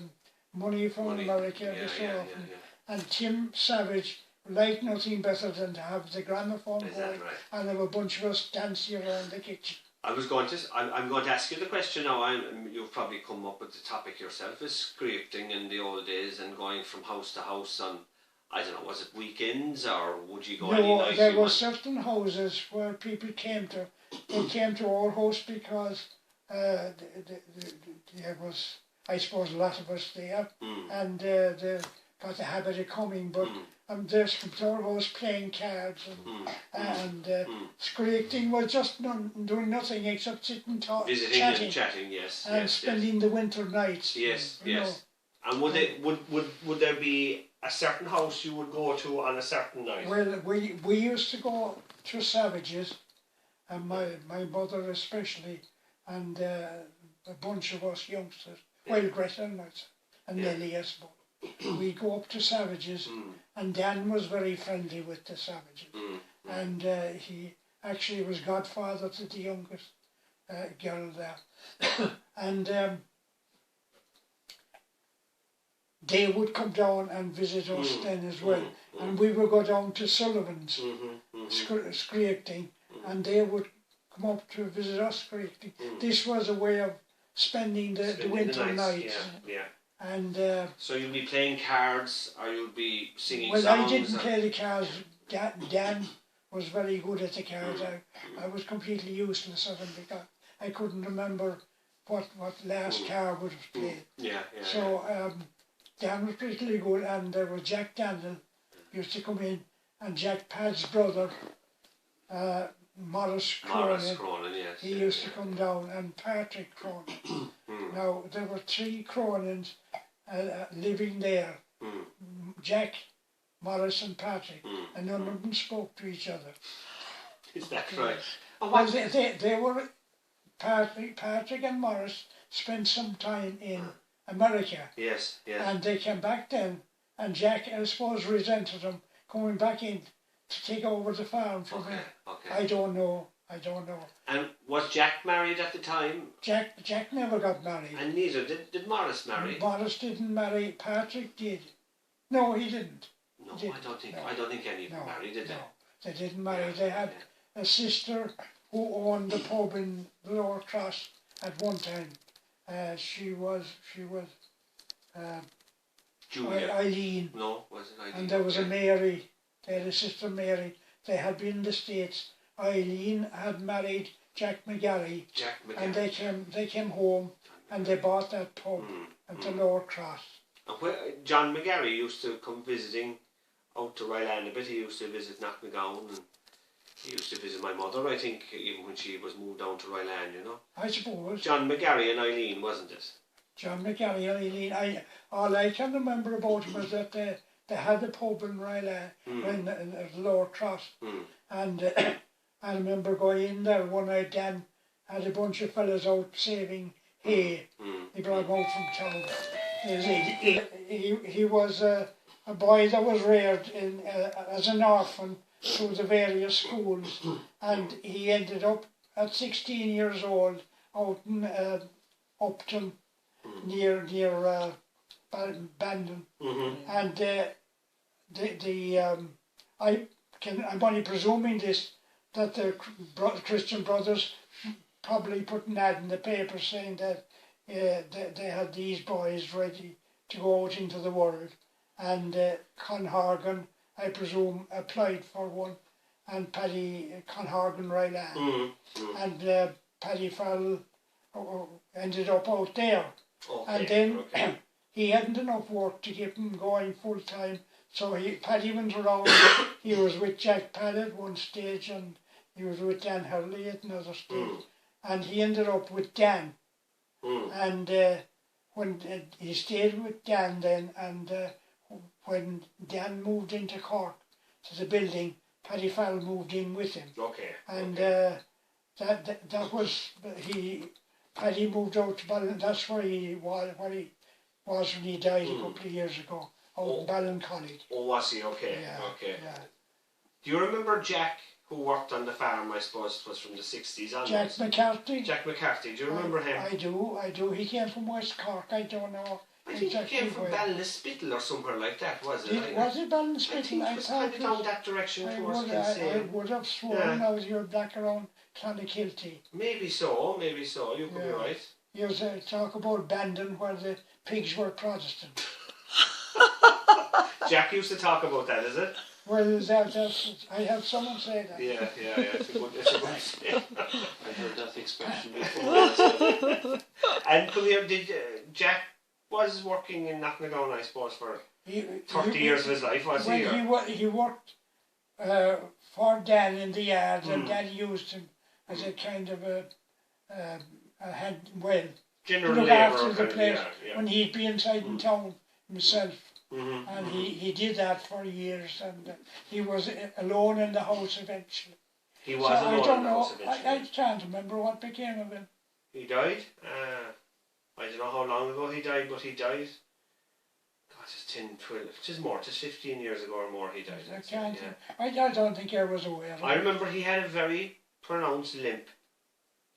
money from America every so often. And Tim Savage liked nothing better than to have the gramophone Is that going right? and have a bunch of us dancing around the kitchen. I'm going to ask you the question now. You've probably come up with the topic yourself, is scraping in the old days and going from house to house on, I don't know, was it weekends or would you go any night? There were certain houses where people came to. They came to our house because there was, I suppose, a lot of us there, and they got the habit of coming. But there's come to our house playing cards and scraping was just doing nothing except sitting Visiting chatting, and chatting, yes. and spending the winter nights. Yes, you know. And would there be a certain house you would go to on a certain night? Well, we used to go to Savage's, and my mother especially, and a bunch of us youngsters, well, Greta and Nellie, I suppose. We go up to Savage's, and Dan was very friendly with the Savages, and he actually was godfather to the youngest girl there, and they would come down and visit us then as well, and we would go down to Sullivan's, scraping, and they would come up to visit us scraping. This was a way of spending the winter nights. Yeah. And so you'll be playing cards, or you'll be singing well, songs? I didn't play the cards. Dan was very good at the cards. I was completely useless at them because I couldn't remember what last card would have played. So Dan was pretty good, and there was Jack Daniel used to come in, and Jack Pad's brother, Morris Cronin, yes. he used to come down, and Patrick Cronin. Now, there were 3 Cronins living there, Jack, Morris and Patrick, and none of them spoke to each other. Is that right? Well, they were, Patrick and Morris spent some time in America. Yes. And they came back then, and Jack, I suppose, resented them coming back in to take over the farm from him. Okay. I don't know. And was Jack married at the time? Jack never got married. And neither did Morris marry. Morris didn't marry. Patrick did. No, he didn't. No, I don't think any of them married, did they? No, they didn't marry. They had a sister who owned the pub in the Lower Cross at one time. She was Julia. Eileen. No, was it Eileen? And there was a Mary. They had a sister Mary. They had been in the States. Eileen had married Jack McGarry. And they came home and they bought that pub at the Lower Cross. And John McGarry used to come visiting out to Ryland a bit. He used to visit Knocknagown, and he used to visit my mother, I think, even when she was moved down to Ryland, you know. I suppose. John McGarry and Eileen, wasn't it? John McGarry, all I can remember about him was that they had a pub in Rylane, in the Lower Cross, and I remember going in there one night. Dan had a bunch of fellas out saving hay. He brought them out from town. He was a boy that was reared as an orphan through the various schools, and he ended up at 16 years old out in Upton, near Bandon, and I'm only presuming this, that the Christian Brothers probably put an ad in the paper saying that they had these boys ready to go out into the world, and Conhorgan, I presume, applied for one, and Paddy Conhorgan Rylane, and Paddy Farrell ended up out there, and then he hadn't enough work to keep him going full time, so Paddy went around. He was with Jack Pad at one stage, and he was with Dan Hurley at another stage, and he ended up with Dan, and when he stayed with Dan then, and when Dan moved into Cork to the building, Paddy Farrell moved in with him. And that was Paddy moved out to Ballin. That's where he was when he died a couple of years ago, out in Ballin College. Oh, was he? Okay. Yeah, okay. Yeah. Do you remember Jack, who worked on the farm? I suppose it was from the 60s onwards. Jack McCarthy. Jack McCarthy. Do you remember him? I do. He came from West Cork. I don't know. I think he came from Ballinspittle or somewhere like that, was it? Was it Ballinspittle? I think it was kind of down that direction towards I would have sworn I was your back around Clonakilty. Maybe so. You could be right. You talk about Bandon where the pigs were Protestant. Jack used to talk about that, is it? Well, I have someone say that. Yeah. It's a good say. I heard that expression before. And come here, Jack was working in Knocknagown, I suppose, for 30 years of his life, was he? He worked for Dan in the yard, and Dan used him as a kind of a hand, general look labourer after the kind place of, yeah. when he'd be inside in town himself. And he did that for years, and he was alone in the house eventually. He was alone in the house eventually. I can't remember what became of him. He died? I don't know how long ago he died, but he died. God, it's 10, 12, just more, just 15 years ago or more he died. I don't think I was aware of it. I remember he had a very pronounced limp,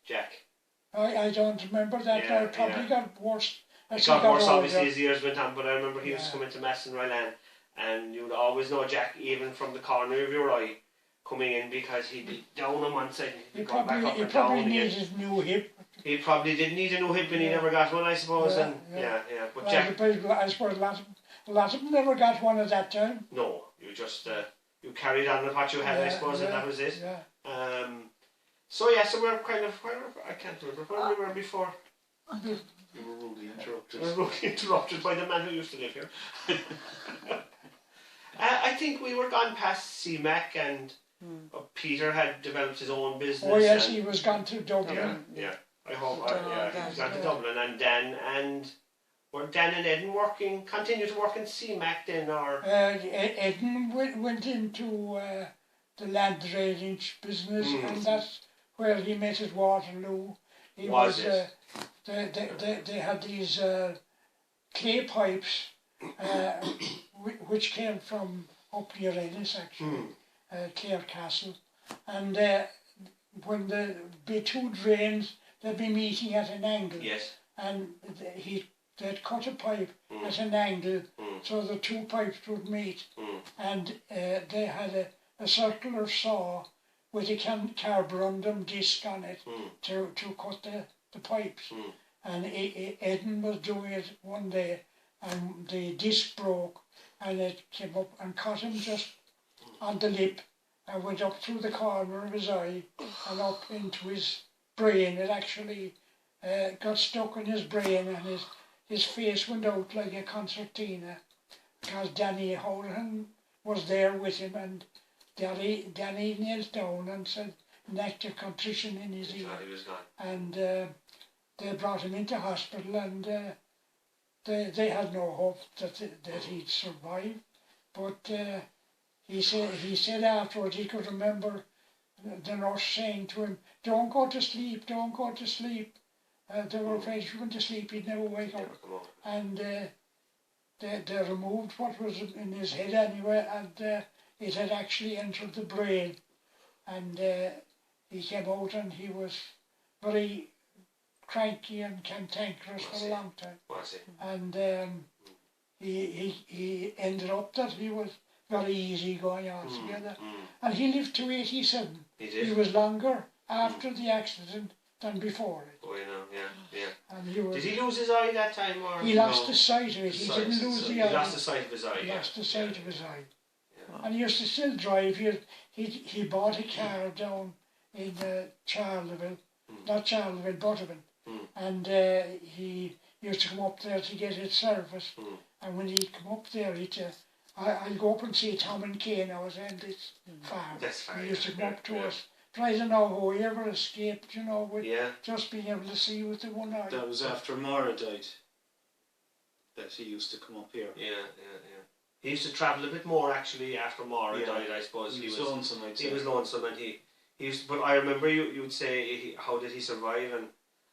Jack. I don't remember that. Yeah, It probably got worse. It got worse obviously as the years went on, but I remember he was coming to Mass in Rylane, and you would always know Jack even from the corner of your eye coming in, because he'd be down on one side and he'd be going back up and down again. Needed a new hip. He probably did need a new hip, and he never got one, I suppose. But Jack, I suppose a lot of them never got one at that time. No, you just you carried on with what you had, I suppose, and that was it. Yeah. So we're kind of I can't remember where we were before. You were rudely interrupted. We were rudely interrupted by the man who used to live here. I think we were gone past CMAC, and Peter had developed his own business. Oh yes, he was gone to Dublin. Yeah. I hope. He's gone to Dublin, and Dan were Dan and Eden continue to work in CMAC then, or? Eden went into the land drainage business, and that's where he met at Waterloo. He was they had these clay pipes which came from up near Ennis actually, Clare Castle, and when the two drains, they'd be meeting at an angle. Yes. And they'd cut a pipe at an angle, so the two pipes would meet, and they had a circular saw with a carborundum disc on it to cut the pipes. And Eden was doing it one day, and the disc broke, and it came up and caught him just on the lip, and went up through the corner of his eye and up into his brain. It actually got stuck in his brain, and his face went out like a concertina, because Danny Holohan was there with him, and Danny knelt down and said an act of contrition in his ear. He was gone. And they brought him into hospital, and they had no hope that he'd survive. But he said afterwards he could remember the nurse saying to him, "Don't go to sleep, don't go to sleep." They were afraid if he went to sleep he'd never wake up. And they removed what was in his head anyway, and it had actually entered the brain. And he came out and he was very cranky and cantankerous for a long time. And he ended up that he was very easygoing altogether. And he lived to 87. He did? He was longer after the accident than before it. Oh, you know, yeah. And he was, Did he lose his eye that time? Or he lost the sight of it. He didn't lose the eye. He lost the sight of his eye. He lost the sight of his eye. Yeah. And he used to still drive. He bought a car down in Charleville, not Charleville, Butterman. And he used to come up there to get it serviced. And when he'd come up there, he'd say, I'll go up and see Tom and Kay now at this farm. That's fine. He used to come up to us. But I don't know how he ever escaped, you know, with just being able to see with the one eye. That was after Mara died. That he used to come up here. Yeah. He used to travel a bit more actually after Mara died, I suppose. He was lonesome, I'd say. He was lonesome, and he used. But I remember you would say, how did he survive and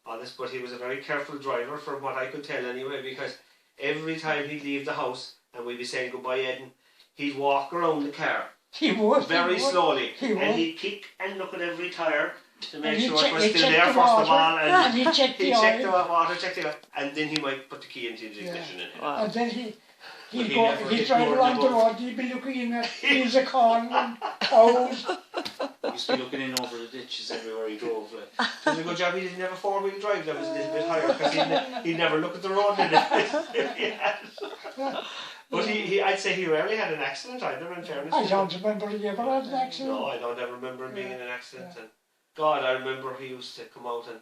all this? But he was a very careful driver, from what I could tell anyway, because every time he'd leave the house and we'd be saying goodbye, Eden, he'd walk around the car. He would. Very slowly. And he'd kick and look at every tyre to make sure check, it was still there, first of all. And he'd check the water, check the oil, and then he might put the key into the ignition. And then he'd drive along the road, he'd be looking in at fields of corn and cows. He used to be looking in over the ditches everywhere he drove. It was a good job he didn't have a four-wheel drive that was a little bit higher, because he'd never look at the road in it. But I'd say he rarely had an accident either, in fairness. I don't remember he ever had an accident. No, I don't ever remember him being in an accident. And God, I remember he used to come out and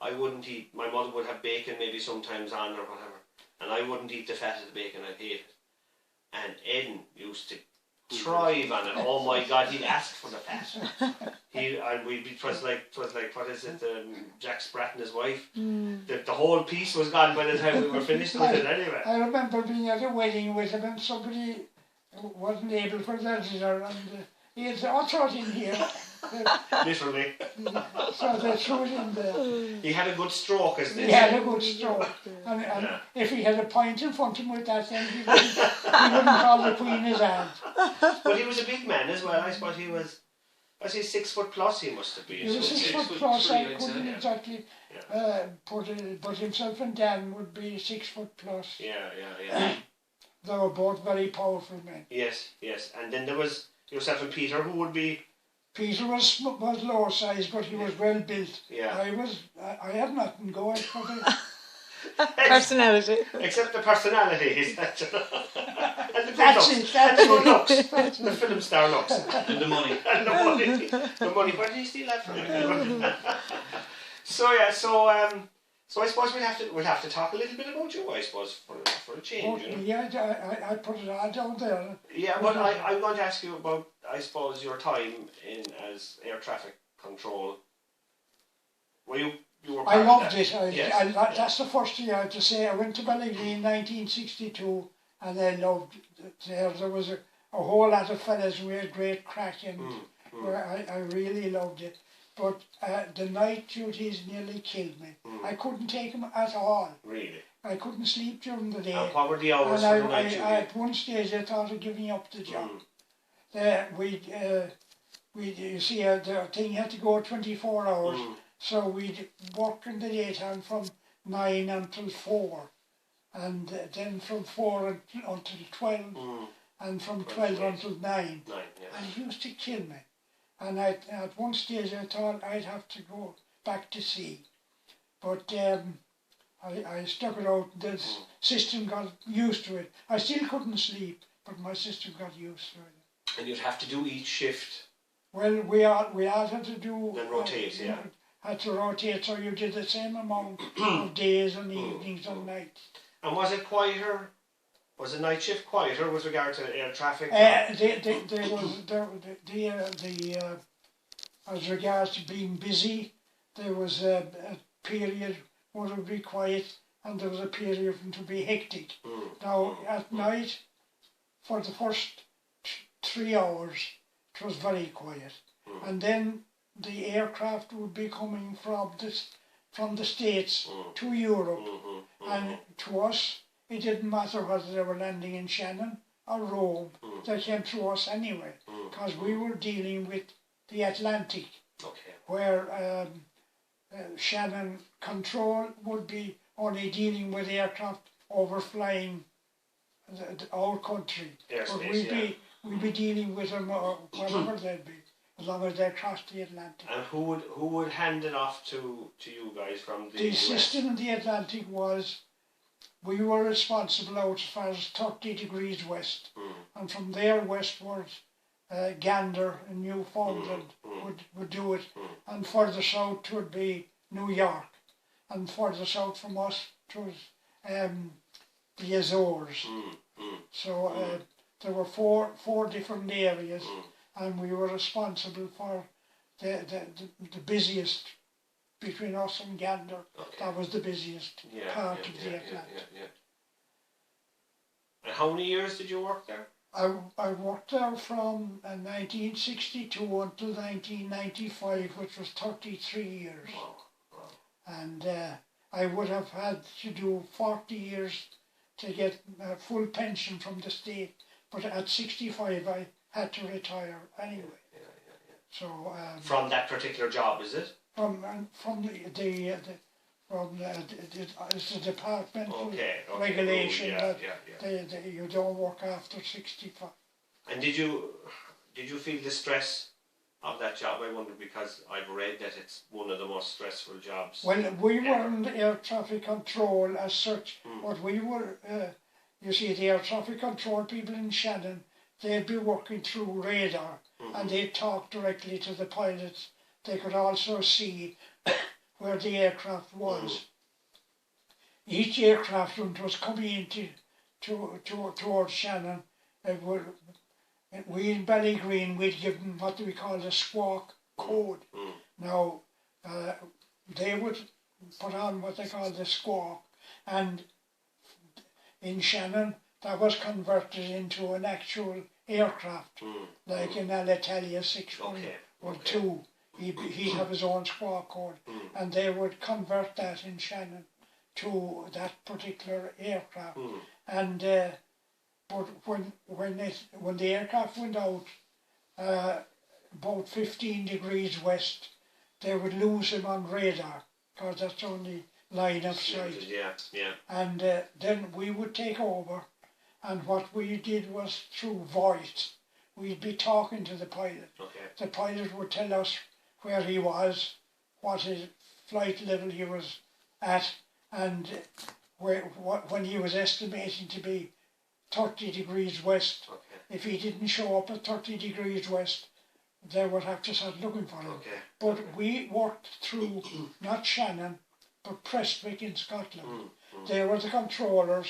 I wouldn't eat, my mother would have bacon maybe sometimes on or whatever, and I wouldn't eat the fat of the bacon, I'd hate it. And Eden used to thrive on it. Oh my God, he'd ask for the fat. It was like what is it, Jack Spratt and his wife. The whole piece was gone by the time we were finished with it anyway. I remember being at a wedding with him and somebody wasn't able for their dinner, and he had throw it in here. Literally. So they threw it in there. He had a good stroke, as they say. He had a good stroke. And if he had a pint in front of him with that, then he wouldn't call the Queen his aunt. But he was a big man as well. I suppose he was, I say 6 foot plus he must have been. He was 6 foot plus. I couldn't exactly put himself and Dan would be 6 foot plus. Yeah. They were both very powerful men. Yes. And then there was yourself and Peter, who would be... Peter was lower size, but he was well built. Yeah. I had nothing going for the personality. Except the personality, and the that's good looks. The film star looks. And the money. The money. Where did you steal that from? So I suppose we'll have to talk a little bit about you, I suppose, for a change. You know? Yeah, I put it all down there. Yeah, but I'm going to ask you about, I suppose, your time as air traffic control. You were part I loved of that. it. Yes. That's the first thing I had to say. I went to Ballygreen in 1962 and I loved it. There was a whole lot of fellas who had great crack in it. Where I really loved it. But the night duties nearly killed me. I couldn't take them at all. Really? I couldn't sleep during the day. And what were the hours and for the night duty? at one stage I thought of giving up the job. You see, the thing had to go 24 hours. So we'd work in the daytime from 9 until 4. And then from 4 until 12. And from 12 until 9. And it used to kill me. And at one stage I thought I'd have to go back to sea. But I stuck it out. The system got used to it. I still couldn't sleep, but my system got used to it. And you'd have to do each shift. Well, we all had to do... And rotate, Had to rotate, so you did the same amount of days and evenings and nights. And was it quieter? Was the night shift quieter with regard to air traffic? As regards to being busy, there was a period where it would be quiet, and there was a period of them to be hectic. Mm. Now, at night, for the first 3 hours, it was very quiet. And then the aircraft would be coming from the States to Europe. And to us, it didn't matter whether they were landing in Shannon or Rome. They came through us anyway, because we were dealing with the Atlantic, Okay. where Shannon Control would be only dealing with aircraft overflying our country. But Airspace, we'd be dealing with them wherever they'd be, as long as they crossed the Atlantic. And who would hand it off to you guys from the The US? system in the Atlantic was, we were responsible out as far as 30 degrees west, and from there westwards, Gander in Newfoundland would do it, and further south would be New York, and further south from us it was the Azores. So there were four different areas, and we were responsible for the busiest between us and Gander. Okay. That was the busiest part of the Atlantic. And how many years did you work there? I worked there from 1962 until 1995, which was 33 years. Wow. And I would have had to do 40 years to get a full pension from the state, but at 65 I had to retire anyway. So From that particular job, is it? from it's the departmental regulation that you don't work after 65. And did you feel the stress of that job? I wonder, because I've read that it's one of the most stressful jobs. Well, we weren't air traffic control as such, but we were, you see, the air traffic control people in Shannon, they'd be working through radar, and they'd talk directly to the pilots. They could also see where the aircraft was. Each aircraft, when it was coming into towards Shannon, we in Ballygreen, we'd give them what we call the squawk code. Now, they would put on what they call the squawk, and in Shannon, that was converted into an actual aircraft, like an Alitalia 612. He'd have his own squawk code, and they would convert that in Shannon to that particular aircraft. And but when the aircraft went out about 15 degrees west, they would lose him on radar, because that's only line of sight. And then we would take over, and what we did was through voice. We'd be talking to the pilot. The pilot would tell us where he was, what his flight level he was at, and when he was estimating to be 30 degrees west. If he didn't show up at 30 degrees west, they would have to start looking for him. But we worked through not Shannon, but Prestwick in Scotland. They were the controllers,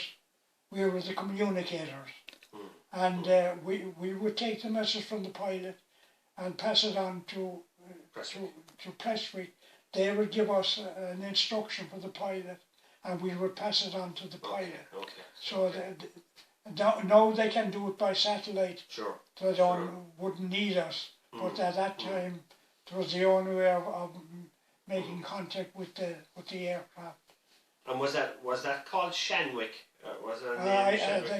we were the communicators. And we would take the message from the pilot and pass it on to Prestwick. They would give us an instruction for the pilot, and we would pass it on to the pilot. So now they can do it by satellite. They wouldn't need us. But at that time, it was the only way of making contact with the aircraft. And was that called Shanwick? Was it a name? Shanwick?